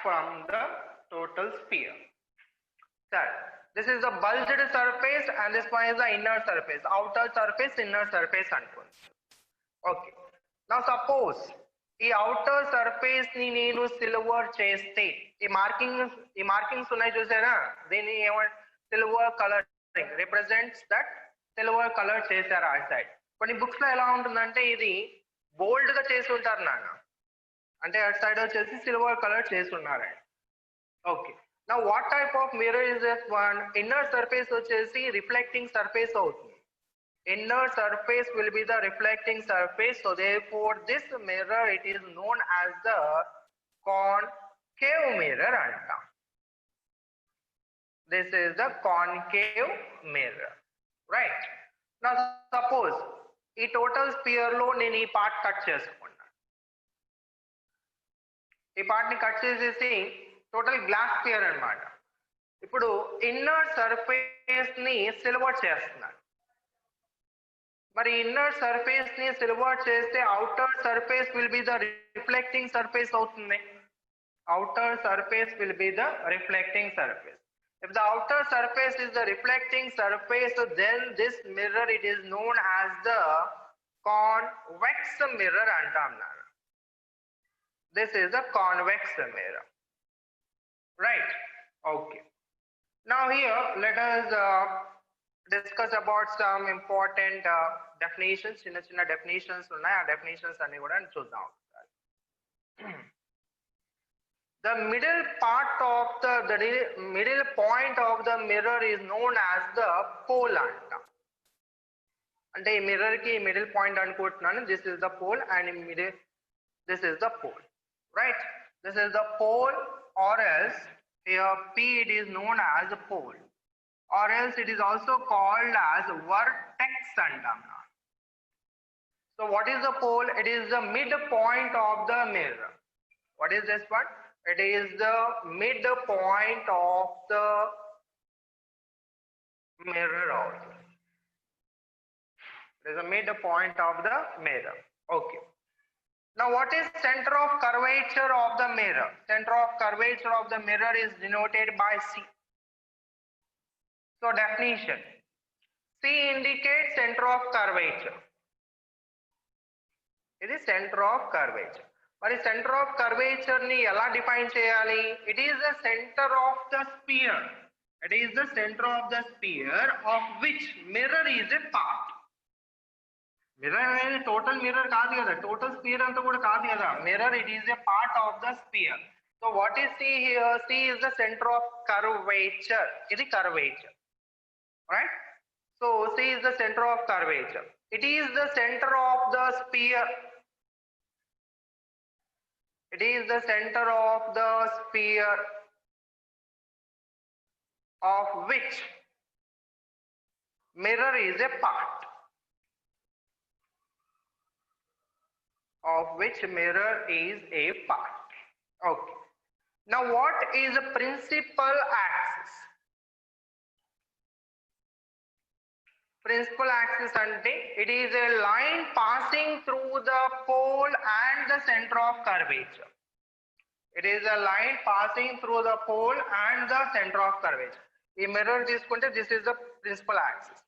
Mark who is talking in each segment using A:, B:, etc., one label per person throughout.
A: from the total sphere. Sir, this is the bulged surface and this one is the inner surface. Outer surface, inner surface అనుకోండి. Okay. Now suppose ఈ outer surface ని నేను silver చేస్తే ఈ markings ఉన్నాయి చూసారా, దీన్ని ఏమంటే silver colouring represents that silver colour చేశారు ఆ సైడ్. కొన్ని బుక్స్ లో ఎలా ఉంటుందంటే ఇది బోల్డ్ గా చేసి ఉంటారు నాన్న, అంటే అటు సైడ్ వచ్చేసి సిల్వర్ కలర్ చేసి ఉన్నారు. Okay. Now what type of mirror is this one? Inner surface వచ్చేసి reflecting surface అవుతుంది. Inner surface will be the reflecting surface, so therefore this mirror it is known as the concave mirror అంటాం. This is the concave mirror, right? Now suppose ఈ total spear లో నేను ఈ part cut చేసుకున్నా, ఈ part ని cut చేసేసి total glass spear అన్నమాట. ఇప్పుడు ఇన్నర్ సర్ఫేస్ ని సిల్వర్ చేస్తున్నాను. మరి ఇన్నర్ సర్ఫేస్ ని సిల్వర్ చేస్తే outer surface will be the reflecting surface అవుతుంది. outer surface will be the reflecting surface. If the outer surface is the reflecting surface, then this mirror it is known as the convex mirror antam nana. This is the convex mirror, right? Okay. Now here let us discuss about some important definitions. Chinna definitions unnai, aa definitions anni kuda chuddam. The middle part of the middle point of the mirror is known as the pole anta. Ante ee mirror ki middle point anukuntunnanu. This is the pole and middle, this is the pole, right? This is the pole, or else here P it is known as the pole, or else it is also called as vertex antam. So what is the pole? It is the midpoint of the mirror. What is this one? It is the midpoint of the mirror also. It is the midpoint of the mirror. Okay. Now what is center of curvature of the mirror? Center of curvature of the mirror is denoted by C. So definition. C indicates center of curvature. It is center of curvature. మరి centre of curvature ని ఎలా define చేయాలి? It is the centre of the sphere. It is the centre of the sphere of which mirror is a part. Mirror అనేది total mirror కాదు కదా, total sphere అంతా కూడా కాదు కదా. Mirror it is a part of the sphere. So what is C here? C is the centre of curvature. ఇది curvature, right? So C is the centre of curvature. It is the centre of the spear. It is the center of the sphere of which mirror is a part. Of which mirror is a part. Okay. Now what is the principal axis? Principal axis ante it is a line passing through the pole and the center of curvature. It is a line passing through the pole and the center of curvature. Ee mirror తీసుకుంటే this is the principal axis,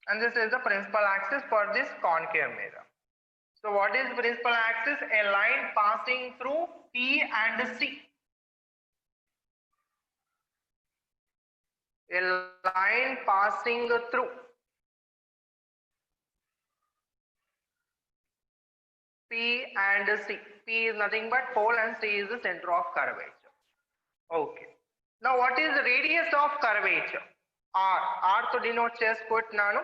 A: and this is the principal axis for this concave mirror. So what is principal axis? A line passing through P and C. A line passing through P and C. P is nothing but pole and C is the center of curvature. Okay. Now what is the radius of curvature? R. R to denote chesukuntunnanu.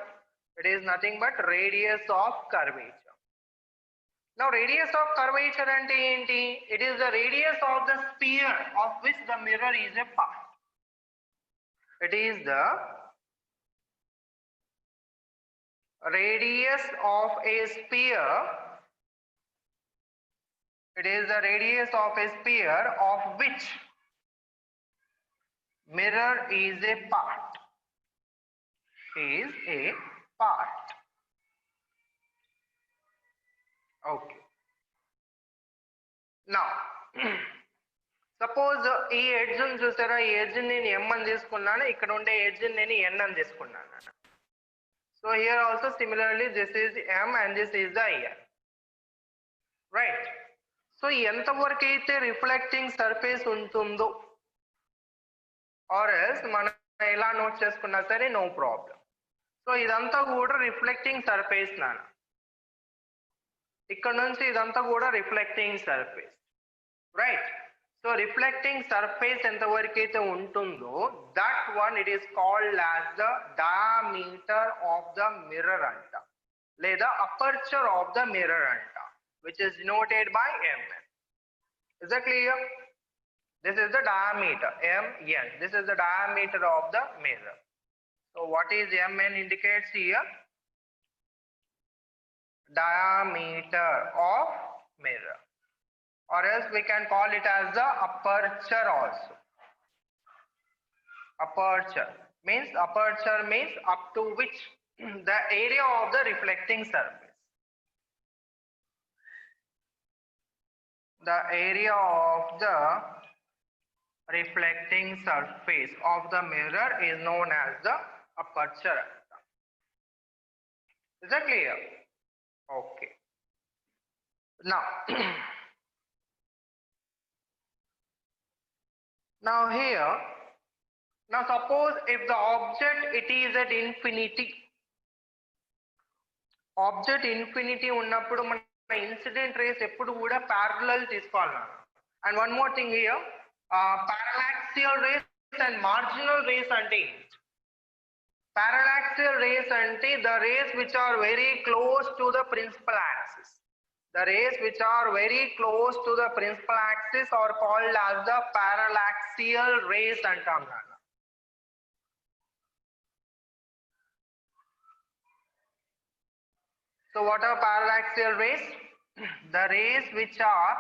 A: It is nothing but radius of curvature. Now radius of curvature ante enti? It is the radius of the sphere of which the mirror is a part. It is the radius of a sphere. It is the radius of a sphere of which mirror is a part. Is a part. Okay. Now suppose ఈ edge చూసారా, ఈ edge నేను ఎం అని తీసుకున్నాను, ఇక్కడ ఉండే edge నేను N అని తీసుకున్నాను. So here also similarly this is M and this is the N, right. సో ఎంతవరకు అయితే రిఫ్లెక్టింగ్ సర్ఫేస్ ఉంటుందో ఆర్ ఎల్స్ మనం ఎలా నోట్ చేసుకున్నా సరే నో ప్రాబ్లం. సో ఇదంతా కూడా రిఫ్లెక్టింగ్ సర్ఫేస్ నాన్న, ఇక్కడ నుంచి ఇదంతా కూడా reflecting surface, right. So reflecting surface ఎంతవరకు అయితే ఉంటుందో that one it is called as the diameter of the mirror అంట, లేదా అపర్చర్ ఆఫ్ ద మిర్రర్ అంట, which is denoted by mn. Is that clear? This is the diameter, mn. This is the diameter of the mirror. So what is mn indicates here? Diameter of mirror, or else we can call it as the aperture also. Aperture means up to which the area of the reflecting surface. The area of the reflecting surface of the mirror is known as the aperture. Is that clear? Okay. Now here, now suppose if the object it is at infinity, object infinity ఉన్నప్పుడు మన incident race ఎప్పుడు కూడా parallel తీసుకోవాలి. And one more thing here, paraxial rays and marginal rays అంటే paraxial rays అంటే the rays which are very close to the principal axis. The rays which are very close to the principal axis are called as the parallaxial rays antam nana. So what are parallaxial rays? The rays which are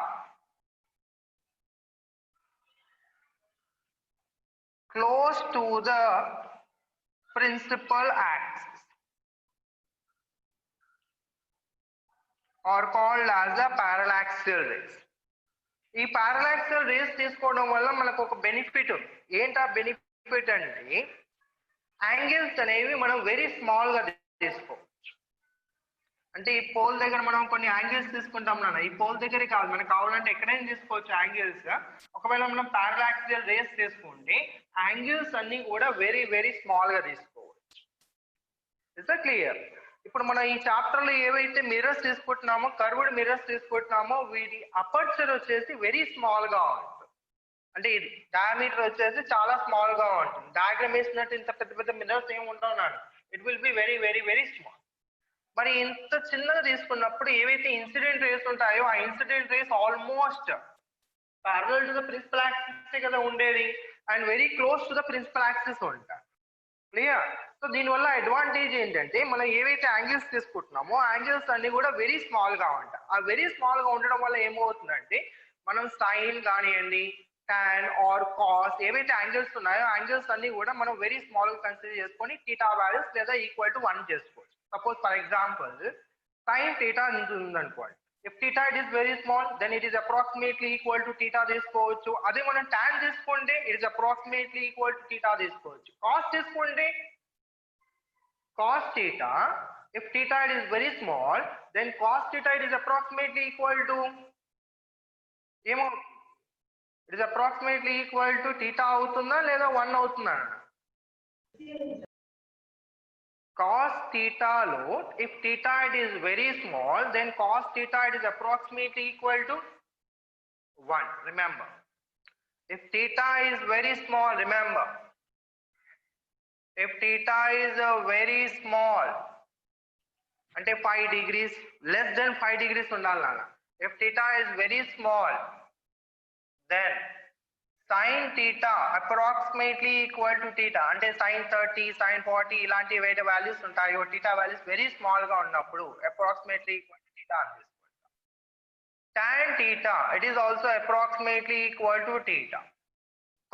A: close to the principal axis are called as the parallaxial rays. ఈ parallaxial rays తీసుకోవడం వల్ల మనకు ఒక benefit ఉంది. ఏంటి ఆ benefit అంటే angles అనేవి మనం వెరీ స్మాల్ గా తీసుకోవచ్చు. అంటే ఈ పోల్ దగ్గర మనం కొన్ని యాంగిల్స్ తీసుకుంటాం నాన్న, ఈ పోల్ దగ్గర కాదు, మనకు కావాలంటే ఎక్కడైనా తీసుకోవచ్చు యాంగిల్స్. ఒకవేళ మనం పారాలాక్సియల్ రేస్ తీసుకుంటే యాంగిల్స్ అన్ని కూడా వెరీ వెరీ స్మాల్ గా తీసుకోవచ్చు. Is that clear? ఇప్పుడు మనం ఈ చాప్టర్ లో ఏవైతే మిర్రర్స్ తీసుకుంటున్నామో, కర్వ్డ్ మిర్రర్స్ తీసుకుంటున్నామో, వీటి అపర్చర్ వచ్చేసి వెరీ స్మాల్ గా ఉంటుంది. అంటే ఇది డయామీటర్ వచ్చేసి చాలా స్మాల్ గా ఉంటుంది. డయాగ్రామ్ వేసినట్టు ఇంత పెద్ద పెద్ద మిర్రర్స్ ఏమి ఉండవు నాన్న, it will be very very very small. మరి ఇంత చిన్నగా తీసుకున్నప్పుడు ఏవైతే ఇన్సిడెంట్ రేస్ ఉంటాయో ఆ incident rays almost parallel to the principal axis కదా ఉండేది, and very close to the principal axis ఉంటాయి. క్లియర్? సో దీనివల్ల అడ్వాంటేజ్ ఏంటంటే మనం ఏవైతే యాంగిల్స్ తీసుకుంటున్నామో యాంగిల్స్ అన్ని కూడా వెరీ స్మాల్ గా ఉంటాయి. ఆ వెరీ స్మాల్ గా ఉండడం వల్ల ఏమవుతుందంటే మనం సైన్ కానివ్వండి, టాన్ ఆర్ కాస్ ఏవైతే యాంగిల్స్ ఉన్నాయో యాంగిల్స్ అన్ని కూడా మనం వెరీ స్మాల్ గా కన్సిడర్ చేసుకొని థీటా వాల్యూస్ లేదా ఈక్వల్ టు 1 చేసుకోవచ్చు. Suppose for example sin theta ఉందనుకోండి, if theta it is very small then it is approximately equal to theta తీసుకోవచ్చు. అదే మనం tan తీసుకుంటే it is approximately equal to theta తీసుకోవచ్చు. cos తీసుకుంటే cos theta, if theta it is very small then cos theta it is approximately equal to ఏమో it is approximately equal to theta అవుతుందా లేదా 1 అవుతుందా? Cos theta lo, if theta it is very small then cos theta it is approximately equal to 1. Remember, if theta is very small, remember, if theta is very small ante 5 degrees, less than 5 degrees undalana. If theta is very small then sin theta approximately equal to theta అంటే sin 30 sin 40 ఇలాంటి ఏవైతే values ఉంటాయో theta values very small గా ఉన్నప్పుడు approximately equal to theta అని తీసుకుంటాం. tan theta it is also approximately equal to theta.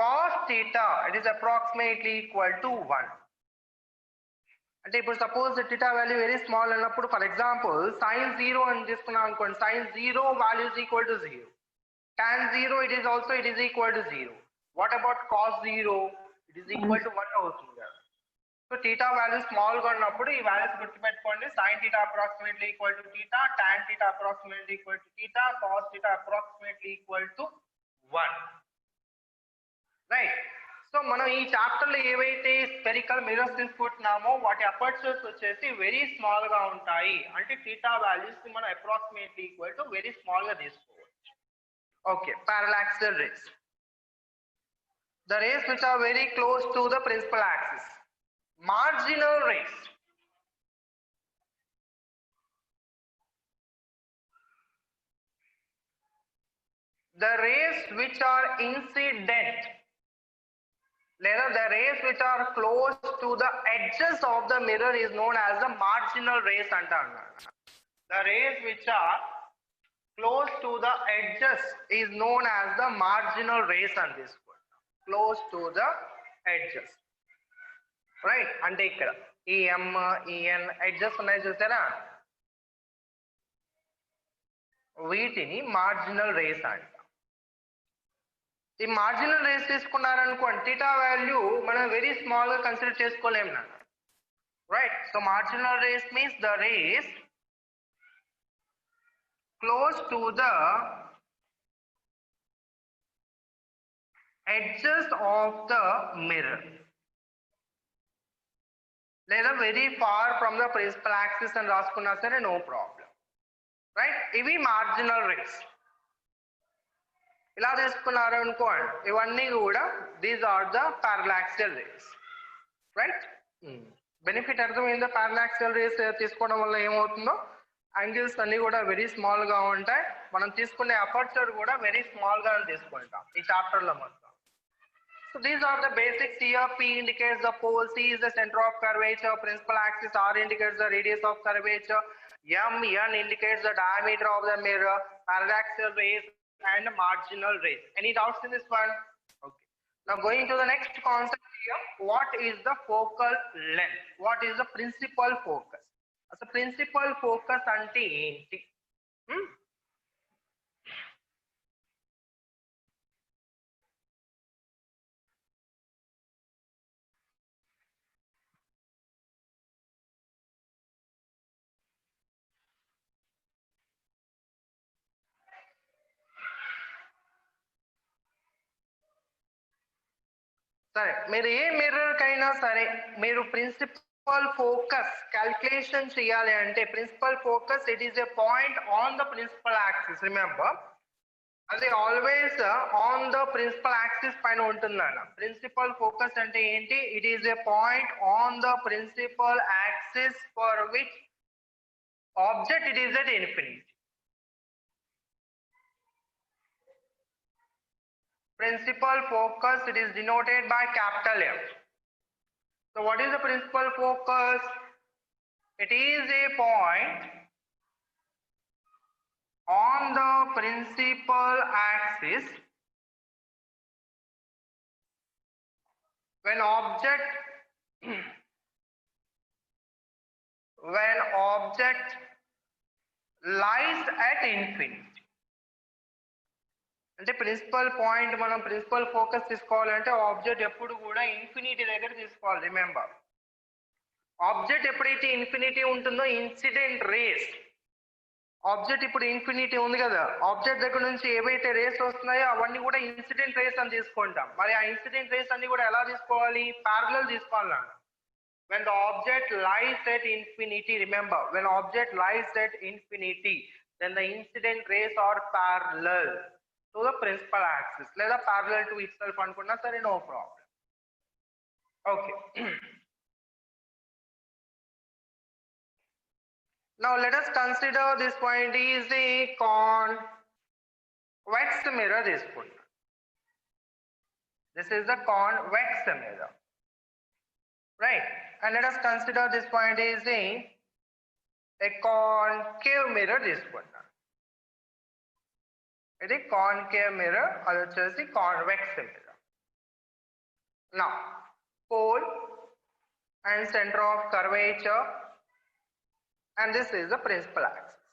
A: cos theta it is approximately equal to 1. అంటే ఇప్పుడు suppose theta value very small అన్నప్పుడు ఫర్ ఎగ్జాంపుల్ sin 0 అని తీసుకున్నాం అనుకోండి, sin 0 value equal to 0. tan 0 it is equal to 0. What about cos 0? It is equal to 1 అవుతుంది కదా. So theta value small గా ఉన్నప్పుడు ఈ values గుర్తుపెట్టుకోండి. sin theta approximately equal to theta, tan theta approximately equal to theta, cos theta approximately equal to 1. Right. So మనం ఈ chapter లో ఏవైతే స్పెరికల్ మిర్రర్స్ తీసుకుంటున్నామో వాటి అపర్చర్స్ వచ్చేసి వెరీ స్మాల్ గా ఉంటాయి. అంటే theta values ని మనం approximately equal to very small గా తీసుకోవచ్చు. Okay, parallaxal rays. The rays which are very close to the principal axis. Marginal rays. The rays which are incident, లేదా the rays which are close to the edges of the mirror is known as the marginal rays అంటారు. The rays which are close to the edges is known as the marginal rays అని తీసుకుంటాం. Close to the edges. Right, అంటే ఇక్కడ ఈ M, ఈ N edges ఉన్నాయి చూసారా, వీటిని మార్జినల్ రేస్ అంట. ఈ మార్జినల్ రేస్ తీసుకున్నారనుకోండి థీటా వాల్యూ మనం వెరీ స్మాల్ గా కన్సిడర్ చేసుకోలేము నాన్న. Right, so marginal rays means the rays close to the edges of the mirror లేదా very far from the principal axis అని రాసుకున్నా సరే నో ప్రాబ్లం. రైట్, ఇవి మార్జినల్ రేస్. ఇలా తీసుకున్నారు అనుకోండి ఇవన్నీ కూడా these are the paraxial rays. Right, benefit అర్థమైందా? పారలాక్సియల్ రేస్ తీసుకోవడం వల్ల ఏమవుతుందో యాంగిల్స్ అన్ని కూడా వెరీ స్మాల్ గా ఉంటాయి. మనం తీసుకునే అపర్చర్ కూడా వెరీ స్మాల్ గా తీసుకుంటాం ఈ చాప్టర్ లో మొత్తం. So these are the basics here. P indicates the pole, C is the center of curvature, principal axis, R indicates the radius of curvature, N indicates the diameter of the mirror, parallaxial rays and marginal rays. Any doubts in this one? Okay. Now going to the next concept here. What is the focal length? What is the principal focus? So principal focus ante enti? సరే, మీరు a mirror కైనా సరే మీరు principal focus calculation చేయాలి అంటే principal focus it is a point on the principal axis. Remember, అది always on the principal axis పైన ఉంటుందన్న. ప్రిన్సిపల్ ఫోకస్ అంటే ఏంటి? It is a point on the principal axis for which object it is at infinity. Principal focus, it is denoted by capital F. So what is the principal focus? It is a point on the principal axis when object lies at infinity. అంటే principal point మనం principal focus తీసుకోవాలంటే object ఎప్పుడు కూడా infinity దగ్గర తీసుకోవాలి. Remember, object ఎప్పుడైతే infinity ఉంటుందో incident race, object ఇప్పుడు ఇన్ఫినిటీ ఉంది కదా, ఆబ్జెక్ట్ దగ్గర నుంచి ఏవైతే రేస్ వస్తున్నాయో అవన్నీ కూడా ఇన్సిడెంట్ రేస్ అని తీసుకుంటాం. మరి ఆ ఇన్సిడెంట్ రేస్ అన్ని కూడా ఎలా తీసుకోవాలి? ప్యారలల్ తీసుకోవాలి. When the object lies at infinity, remember, when object lies at infinity, then the incident rays are parallel to the principal axis, లేదా parallel to itself అనుకున్నా సరే no problem. Okay. Now let us consider this point is a convex mirror. This is the convex mirror, right? And let us consider this point is a concave mirror. It is concave mirror, అది వచ్చేసి convex mirror. Now pole and center of curvature, and this is the principal axis.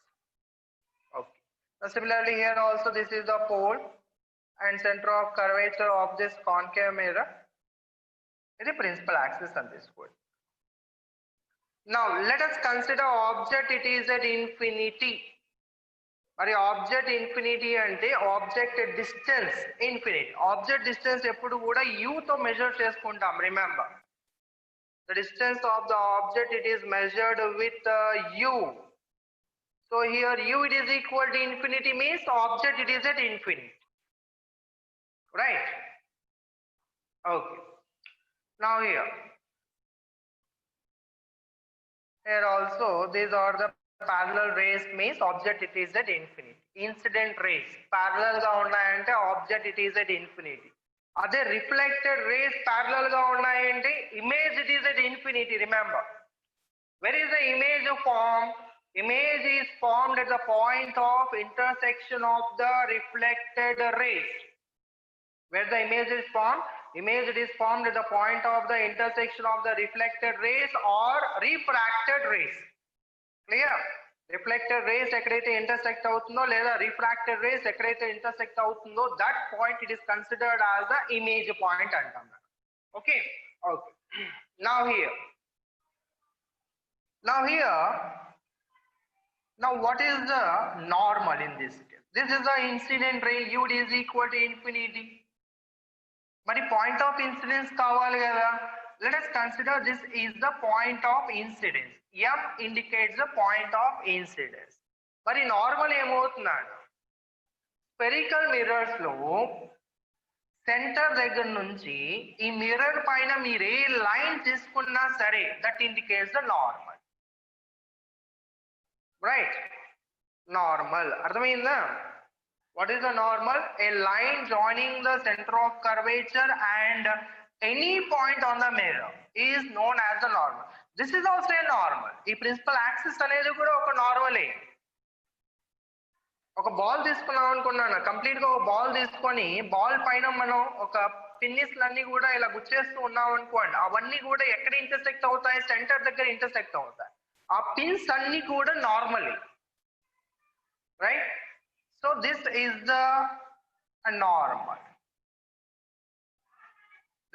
A: Okay. Similarly here also this is the pole and center of curvature of this concave mirror. It is principal axis on this one. Now let us consider object. It is at infinity. మరి object infinity అంటే object distance infinity. Object distance ఎప్పుడు కూడా u తో measure చేసుకుంటాం. Remember the distance of the object it is measured with u. So here u it is equal to infinity means object it is at infinity, right? Okay, now here also these are the parallel rays means object it is at infinity. Incident rays parallel ga unnayante object it is at infinity. Ade reflected rays parallel ga unnayante image it is at infinity. Remember, where is the image formed? Image is formed at the point of intersection of the reflected rays. Where the image is formed? Image it is formed at the point of the intersection of the reflected rays or refracted rays. Clear? Reflected rays ekkadaithe intersect avutundo leda refracted rays ekkadaithe intersect avutundo, that point it is considered as the image point antam. Okay, okay. Now here now what is the normal in this case? This is the incident ray, u is equal to infinity. Mari point of incidence kavali kada. Let us consider this is the point of incidence. M indicates the point of incidence. Mari normal ఏమవుతుందండి, spherical mirrors లో centre దగ్గర నుంచి ఈ mirror పైన మీరు ఏ line తీసుకున్నా సరే that indicates the normal, right? Normal అర్థమైందా? What is the normal? A line joining the center of curvature and any point on the mirror is known as the normal. This is also a normal. ఈ principal axis అనేది కూడా ఒక నార్మలే. ఒక ball తీసుకున్నాం అనుకున్నాను, complete గా ఒక బాల్ తీసుకొని బాల్ పైన మనం ఒక పిన్నిస్లన్నీ కూడా ఇలా గుచ్చేస్తూ ఉన్నాం అనుకోండి, అవన్నీ కూడా ఎక్కడ ఇంటర్సెక్ట్ అవుతాయి? సెంటర్ దగ్గర ఇంటర్సెక్ట్ అవుతాయి. ఆ పిన్స్ అన్ని కూడా నార్మలే, right? So this is the normal.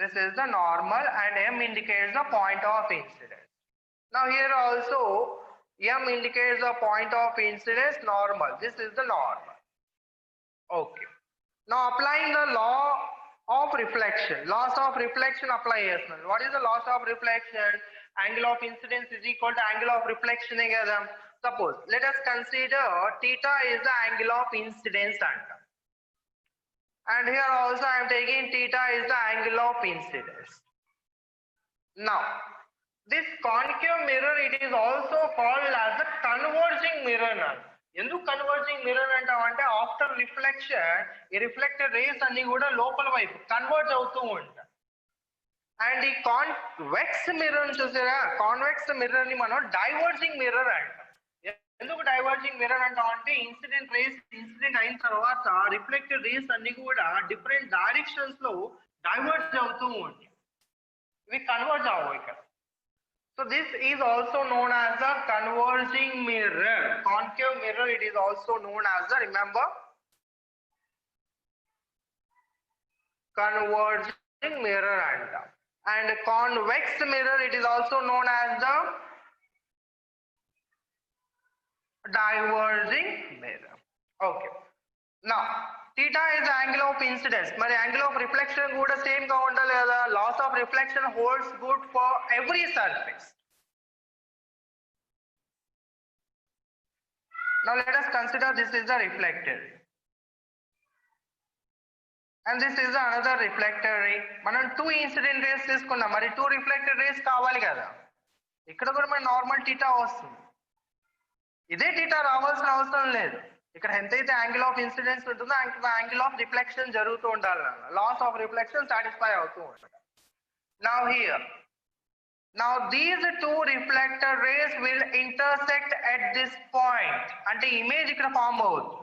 A: This is the normal and M indicates the point of incidence. Now here also M indicates the point of incidence, normal. This is the normal. Okay. Now applying the law of reflection. Laws of reflection apply. What is the laws of reflection? Angle of incidence is equal to angle of reflection. Suppose let us consider theta is the angle of incidence and here also I am taking theta is the angle of incidence. Now this concave mirror it is also called as a converging mirror. Endu converging mirror ante after reflection ee reflected rays anni kuda lopala vaipu converge avutu untayi. And the convex mirror chusara, convex mirror ni మనం diverging mirror అంటాం. ఎందుకు diverging mirror అంటాం అంటే incident race incident అయిన తర్వాత reflected race అన్ని కూడా different directions లో డైవర్జ్ అవుతూ ఉంటాయి, ఇవి కన్వర్జ్ అవ్వవు ఇక్కడ. So this is also known as the converging mirror. Concave mirror it is also known as the, remember, converging mirror అంటాం. And convex mirror it is also known as the diverging mirror. Okay, now theta is the angle of incidence. Mari angle of reflection kuda same ga undali kada. Laws of reflection holds good for every surface. Now let us consider this is the reflected ray and this is another reflected ray. మనం 2 incident rays తీసుకున్నాం, మరి 2 reflected rays కావాలి కదా. ఇక్కడ కూడా మన normal theta వస్తుంది, ఇదే theta రావాల్సిన అవసరం లేదు. ఇక్కడ ఎంతైతే యాంగిల్ ఆఫ్ ఇన్సిడెన్స్ ఉంటుందో యాంగిల్ ఆఫ్ రిఫ్లెక్షన్ జరుగుతూ ఉండాలి, లాస్ ఆఫ్ రిఫ్లెక్షన్ సాటిస్ఫై అవుతూ ఉంటుంది. Now here, now these 2 reflected rays will intersect at this point. అంటే ఇమేజ్ ఇక్కడ ఫామ్ అవుతుంది.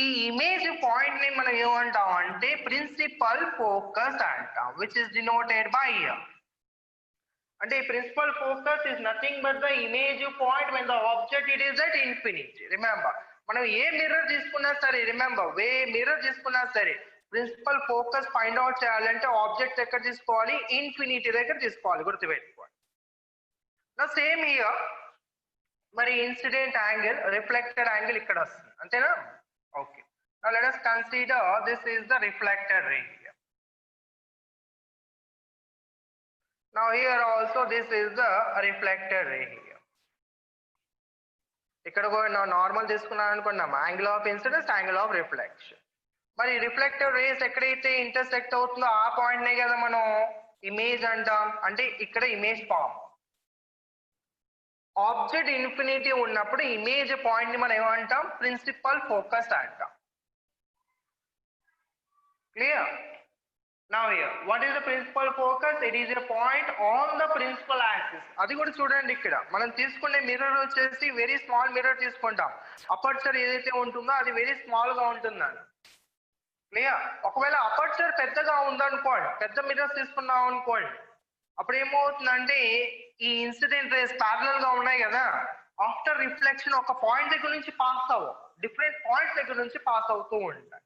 A: ఈ ఇమేజ్ పాయింట్ ని మనం ఏమంటాం అంటే ప్రిన్సిపల్ ఫోకస్ అంటాం, which is denoted by here. అంటే principal focus is nothing but the image point when the object it is at infinity. Remember, మనం ఏ మిర్రర్ తీసుకున్నా సరే, రిమెంబర్ మిర్రర్ తీసుకున్నా సరే ప్రిన్సిపల్ ఫోకస్ ఫైండ్ అవుట్ చేయాలంటే ఆబ్జెక్ట్ ఎక్కడ తీసుకోవాలి, ఇన్ఫినిటీ దగ్గర తీసుకోవాలి, గుర్తుపెట్టుకోవాలి. నా సేమ్ హియర్ మరి ఇన్సిడెంట్ యాంగిల్ రిఫ్లెక్టెడ్ యాంగిల్ ఇక్కడ వస్తుంది, అంతేనా? Okay, now let us consider this is the reflected ray here. Now here also this is the reflected ray here. ఇక్కడ కూడా నార్మల్ తీసుకున్నాను అనుకున్నాం, angle of incidence, angle of reflection. మరి reflected race ఎక్కడైతే intersect అవుతుందో ఆ పాయింట్ నే కదా మనం ఇమేజ్ అంటాం. అంటే ఇక్కడ ఇమేజ్ ఫామ్, ఆబ్జెక్ట్ ఇన్ఫినిటీ ఉన్నప్పుడు ఇమేజ్ పాయింట్ ని మనం ఏమంటాం, ప్రిన్సిపల్ ఫోకస్ అంటాం. Clear? Now here what is the principal focus? It is a point on the principal axis. అది కూడా చూడండి, ఇక్కడ మనం తీసుకునే మిర్రర్ వచ్చేసి వెరీ స్మాల్ మిర్రర్ తీసుకుంటాం. అపర్చర్ ఏదైతే ఉంటుందో అది వెరీ స్మాల్ గా ఉంటుందండి. క్లియర్? ఒకవేళ అపర్చర్ పెద్దగా ఉందనుకోండి, పెద్ద మిర్రర్స్ తీసుకున్నాం అనుకోండి, అప్పుడు ఏమవుతుందంటే ఈ ఇన్సిడెంట్ రేస్ ప్యారలల్ గా ఉన్నాయి కదా, ఆఫ్టర్ రిఫ్లెక్షన్ ఒక పాయింట్ దగ్గర నుంచి పాస్ అవ్వం, డిఫరెంట్ పాయింట్స్ దగ్గర నుంచి పాస్ అవుతూ ఉంటాయి.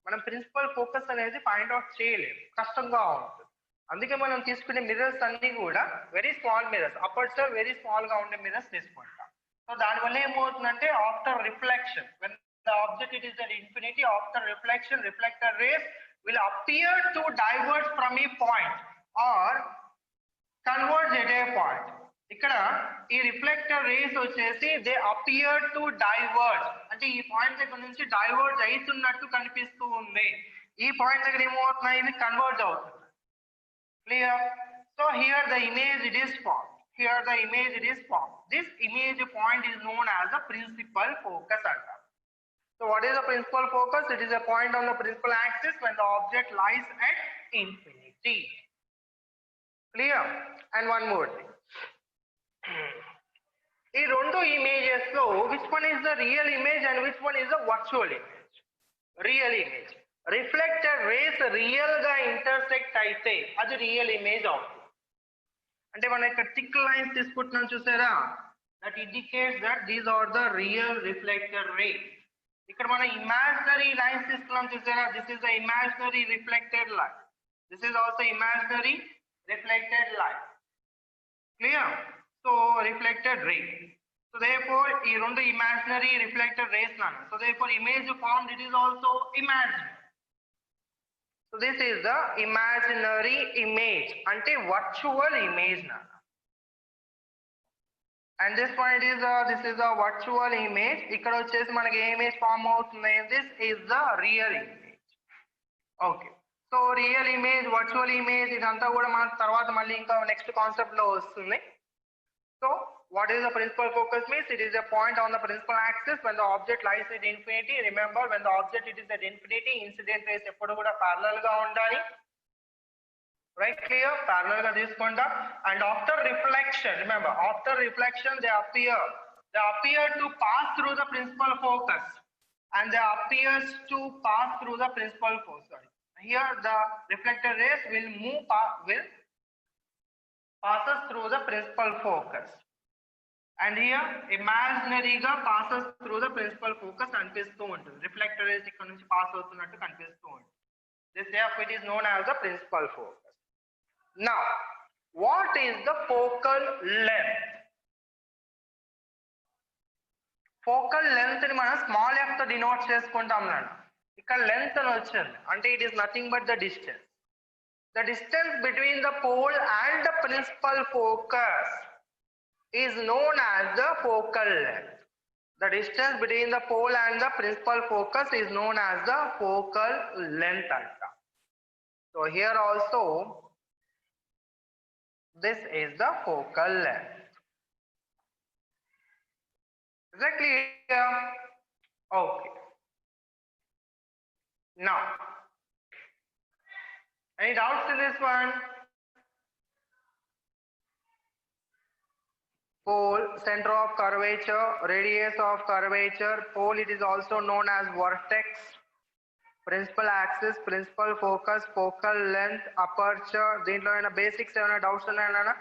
A: మనం ప్రిన్సిపల్ ఫోకస్ అనేది ఫైండ్ అవుట్ చేయలేము, కష్టంగా ఉంటుంది. అందుకే మనం తీసుకునే మిర్రర్స్ అన్ని కూడా very small mirrors, aperture very small గా ఉండే మిర్రర్స్ తీసుకుంటాం. సో దానివల్ల ఏమవుతుందంటే after reflection, when the object it is at infinity, after reflection reflected rays will appear to diverge from a point or converge at a point. ఇక్కడ ఈ reflector race వచ్చేసి they appear to diverge, అంటే ఈ point దగ్గర నుంచి diverge అవుతున్నట్టు కనిపిస్తూ ఉంది. ఈ పాయింట్ దగ్గర ఏమవుతున్నాయి, ఇది కన్వర్జ్ అవుతుంది. Clear? So here the image it is form, here the image it is form. This image point is known as the principal focus అంటారు. So what is the principal focus? It is a point on the principal axis when the object lies at infinity. Clear? And one more thing. ఈ రెండు images లో which one is the real image and which one is the virtual image? Real image. Reflected rays real గా intersect అయితే అది real image అవుతుంది. అంటే మనం ఇక్కడ థిక్ లైన్స్ తీసుకుంటున్నాం చూసారా, that indicates that these are the real reflected rays. ఇక్కడ మనం ఇమాజినరీ లైన్స్ తీసుకున్నాం చూసారా, this is the imaginary reflected line, this is also imaginary reflected line. Clear? So reflected ray. So therefore ఈ రెండు imaginary reflected race నాను. So therefore image formed it is also imaginary. So this is the imaginary image, అంటే virtual image నాను. And this point is this is a virtual image. ఇక్కడ వచ్చేసి మనకి ఏ image form అవుతుంది, this is the real image. Okay, so real image, virtual image ఇదంతా కూడా మనకు తర్వాత మళ్ళీ ఇంకా నెక్స్ట్ కాన్సెప్ట్ లో వస్తుంది. So what is the principal focus means? It is a point on the principal axis when the object lies at infinity. Remember, when the object it is at infinity, incident rays ఎప్పుడు కూడా parallel గా ఉండాలి. Right? Clear? Parallel గా తీసుకుంటా. And after reflection, remember, after reflection they appear to pass through the principal focus, and they appears to pass through the principal focus. Sorry. Here the reflected rays will passes through the principal focus, and here imaginary ga passes through the principal focus అనిపిస్తూ ఉంటుంది. Reflector race ఇక్కడ నుంచి pass అవుతున్నట్టు కనిపిస్తూ ఉంటుంది. This therefore it is known as the principal focus. Now what is the focal length? Focal length ని మనం small f తో డినోట్ చేసుకుంటాం నాన్న. ఇక్కడ లెంత్ అని వచ్చింది అంటే it is nothing but the distance. The distance between the pole and the principal focus is known as the focal length. The distance between the pole and the principal focus is known as the focal length. So here also this is the focal length. Is that clear? Okay. Now, any doubts in this one? Pole, center of curvature, radius of curvature. Pole, it is also known as vertex. Principal axis, principal focus, focal length, aperture. దీంట్లో అయినా basics ఏమైనా doubts ఉన్నాయా?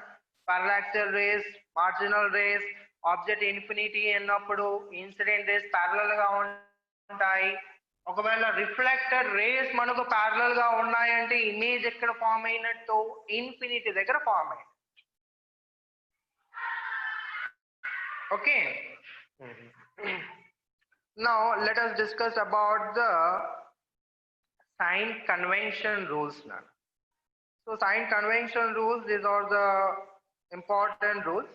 A: Parallaxial rays, marginal rays, object infinity అన్నప్పుడు incident race parallel గా ఉంటాయి. ఒకవేళ reflected race మనకు parallel గా ఉన్నాయంటే ఇమేజ్ ఎక్కడ ఫామ్ అయినట్టు ఇన్ఫినిటీ దగ్గర ఫామ్ అయినట్టు. Okay, now let us discuss about the sign convention rules now. So sign convention rules, these are the important rules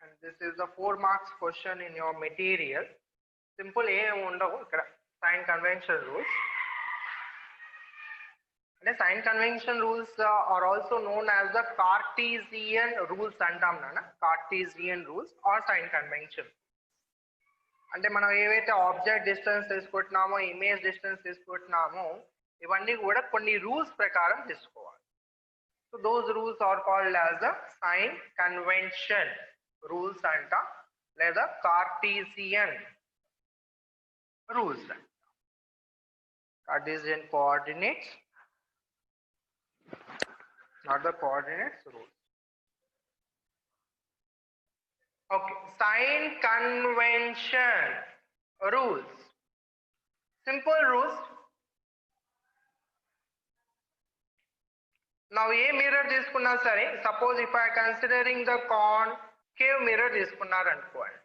A: and this is the 4 marks question in your material. Simple em undavu ikkada sign convention rules. And the sign convention rules are also known as the Cartesian rules antam nana, Cartesian rules or sign convention. అంటే మనం ఏవైతే object distance తీసుకుంటున్నామో image distance తీసుకుంటున్నామో ఇవన్నీ కూడా కొన్ని rules ప్రకారం తీసుకోవాలి. So those rules are called as the sign convention rules అంట, లేదా కార్టీసియన్ రూల్స్ అంట. Cartesian coordinates, not the coordinates, rules. Okay, sign convention rules. Simple rules. Now ఏ మిర్రర్ తీసుకున్నా సరే, suppose if I considering the concave mirror తీసుకున్నారు అనుకోండి,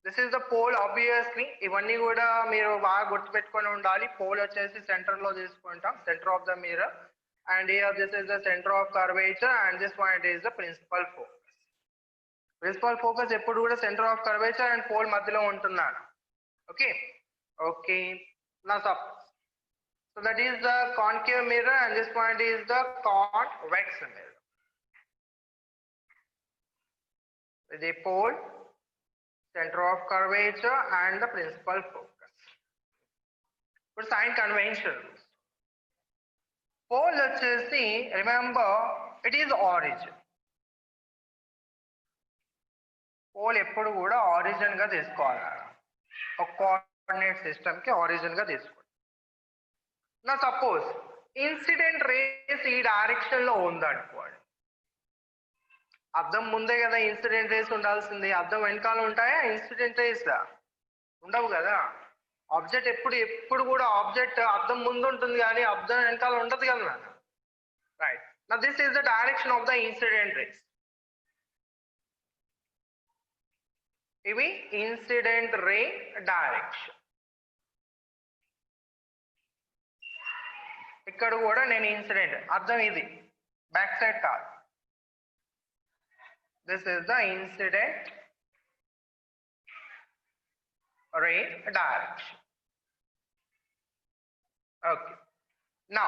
A: this is the pole. Obviously ఇవన్నీ కూడా మీరు బాగా గుర్తుపెట్టుకొని ఉండాలి. పోల్ వచ్చేసి సెంటర్ లో తీసుకుంటాం, centre of the mirror. And here this is the center of curvature and this point is the principal focus. Principal focus ఎప్పుడు కూడా center of curvature and pole మధ్యలో ఉంటున్నాను. Okay, okay. Now suppose, so that is the concave mirror and this point is the convex mirror. The pole, center of curvature and the principal focus. For sign convention rules. Pole వచ్చేసి remember it is origin. Pole ఎప్పుడు కూడా origin గా తీసుకోవాలి, ఒక coordinate system కి origin గా తీసుకోండి. నా సపోజ్ ఇన్సిడెంట్ రేస్ ఈ డైరెక్షన్ లో ఉందనుకోండి, అద్దం ముందే కదా ఇన్సిడెంట్ రేస్ ఉండాల్సింది, అద్దం వెనకాల ఉంటాయా ఇన్సిడెంట్ రేస్? ఉండవు కదా. ఆబ్జెక్ట్ ఎప్పుడు కూడా ఆబ్జెక్ట్ అద్దం ముందు ఉంటుంది కానీ అద్దం వెనకాల ఉండదు కదా. Right, now this is the direction of the incident race. ఇవి ఇన్సిడెంట్ రే డైరెక్షన్. ఇక్కడ కూడా నేను ఇన్సిడెంట్ అద్దం ఇది బ్యాక్ సైడ్ కాదు, this is the incident ray direction. Okay, నా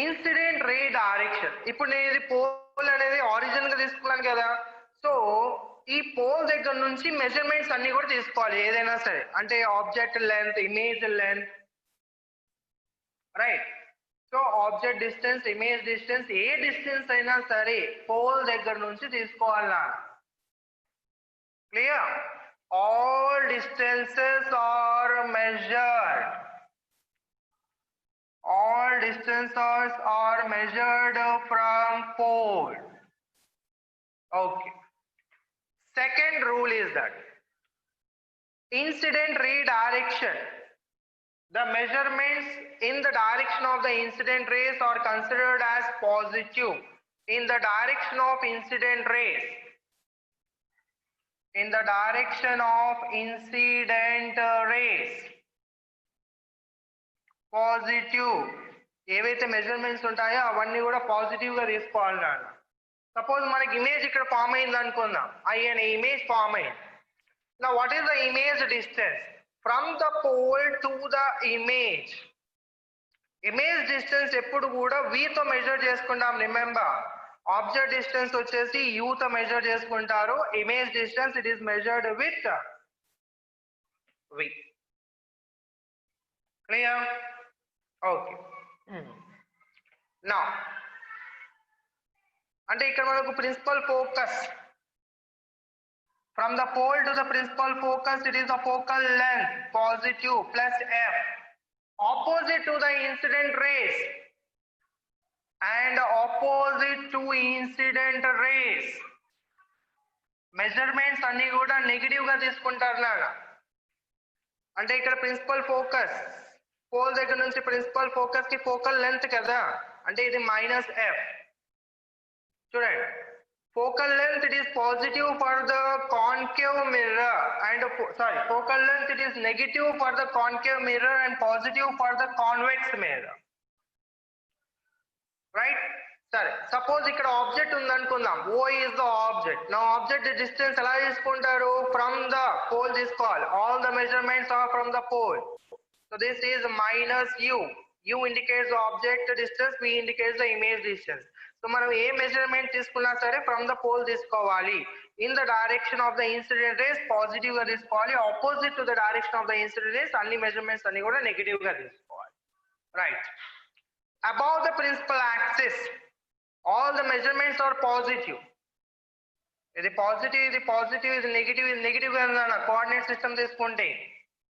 A: ఇన్సిడెంట్ రే డైరెక్షన్. ఇప్పుడు నేను ఇది పోల్ అనేది ఆరిజిన్ గా తీసుకున్నాను కదా, సో ఈ పోల్ దగ్గర నుంచి మెజర్మెంట్స్ అన్ని కూడా తీసుకోవాలి ఏదైనా సరే. అంటే object length, image length, right. So object distance, image distance, ఏ డిస్టెన్స్ అయినా సరే పోల్ దగ్గర నుంచి తీసుకోవాలా. Clear? All distances are measured. All distances are measured from pole. Okay. Second rule is that incident ray direction, the measurements in the direction of the incident rays are considered as positive. In the direction of incident rays, in the direction of incident rays, positive ఏవైతే measurements ఉంటాయో అవన్నీ కూడా positive గా తీసుకోవాలి నాన్న. Suppose మనకి image ఇక్కడ form అయింది అనుకుందాం, అనే ఇమేజ్ ఫామ్ అయింది. నా what is the image distance from the pole to the image? Image distance ఎప్పుడు కూడా v తో మెజర్ చేసుకుంటాం. రిమెంబర్, ఆబ్జెక్ట్ డిస్టెన్స్ వచ్చేసి u తో మెజర్ చేసుకుంటారు. Image distance it is measured with v. Clear? Okay. నా అంటే ఇక్కడ మనకు principal focus, from the pole to the principal focus it is the focal length positive plus f. Opposite to the incident rays and opposite to incident rays, measurements అన్ని కూడా negative గా తీసుకుంటారు నాన్న. అంటే ఇక్కడ ప్రిన్సిపల్ ఫోకస్ పోల్ దగ్గర నుంచి principal focus కి ఫోకల్ లెంత్ కదా, అంటే ఇది మైనస్ ఎఫ్. చూడండి, focal length it is positive for the concave mirror and focal length it is negative for the concave mirror and positive for the convex mirror, right? సరే, suppose ఇక్కడ object ఉంది అనుకుందాం, O is the object. Now object distance ఎలా తీసుకుంటారు? From the pole తీసుకోవాలి. All the measurements are from the pole. So this is minus U. U indicates the object distance, V indicates the image distance. So మనం ఏ measurement తీసుకున్నా సరే from the pole తీసుకోవాలి. In the direction of the incident rays positive గా తీసుకోవాలి. Opposite to the direction of the incident rays అన్ని measurements అన్ని కూడా negative గా తీసుకోవాలి, right? Above the principal axis all the measurements are positive. ఇది positive, ఇది పాజిటివ్, ఇది నెగిటివ్, ఇది నెగిటివ్ గా కోఆర్డినేట్ సిస్టమ్ తీసుకుంటే,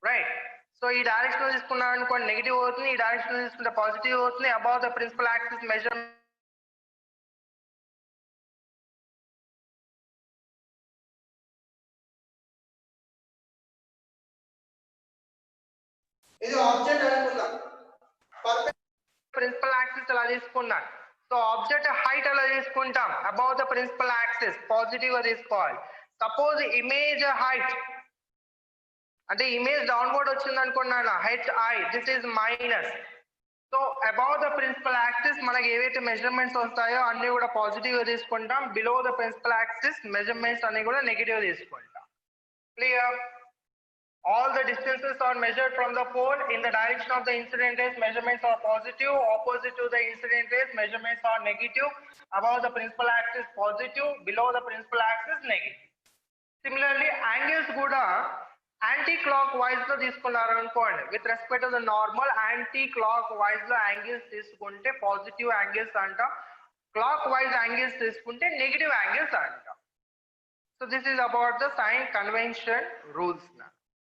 A: రైట్? సో ఈ డైరెక్షన్ తీసుకున్నాం అనుకోండి నెగిటివ్ అవుతుంది, ఈ డైరెక్షన్ తీసుకుంటే పాజిటివ్ అవుతుంది. Above the principal axis measurement ఇది ఆబ్జెక్ట్ అనుకుందాం, ప్రిన్సిపల్ యాక్సిస్ అలా తీసుకున్నాం. సో ఆబ్జెక్ట్ హైట్ అలా తీసుకుంటాం, above the principal axis positive గా తీసుకోవాలి. సపోజ్ ఇమేజ్ హైట్ అంటే ఇమేజ్ డౌన్వర్డ్ వచ్చింది అనుకున్నాను, H I, this is minus. So above the principal axis మనకి ఏవైతే మెజర్మెంట్స్ వస్తాయో అన్ని కూడా పాజిటివ్ గా తీసుకుంటాం. Below the principal axis measurements అన్ని కూడా నెగిటివ్ తీసుకుంటాం. Clear? All the distances are measured from the pole. In the direction of the incident rays, measurements are positive. Opposite to the incident rays, measurements are negative. Above the principal axis positive, below the principal axis negative. Similarly, angles kuda anti-clockwise lo తీసుకున్నారు అనుకోండి. With respect to the normal, anti-clockwise lo angles తీసుకుంటే positive angles అంటాం, clockwise angles తీసుకుంటే negative angles అంటాం. So this is about the sign convention rules now.